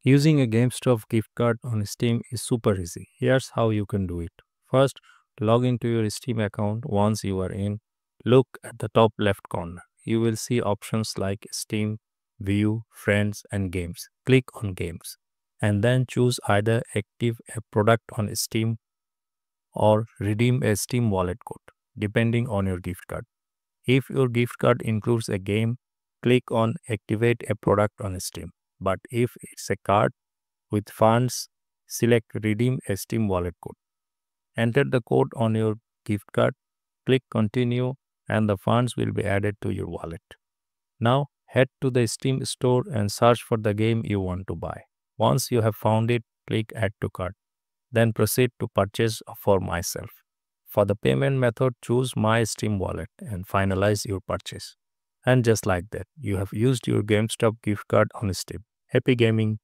Using a GameStop gift card on Steam is super easy. Here's how you can do it. First, log into your Steam account. Once you are in, look at the top left corner. You will see options like Steam, View, Friends, and Games. Click on Games and then choose either active a product on Steam or redeem a Steam wallet code, depending on your gift card. If your gift card includes a game, click on Activate a product on Steam. But if it's a card with funds, select Redeem a Steam wallet code. Enter the code on your gift card, click Continue, and the funds will be added to your wallet. Now, head to the Steam store and search for the game you want to buy. Once you have found it, click Add to Cart. Then proceed to purchase for myself. For the payment method, choose My Steam Wallet and finalize your purchase. And just like that, you have used your GameStop gift card on Steam. Happy gaming!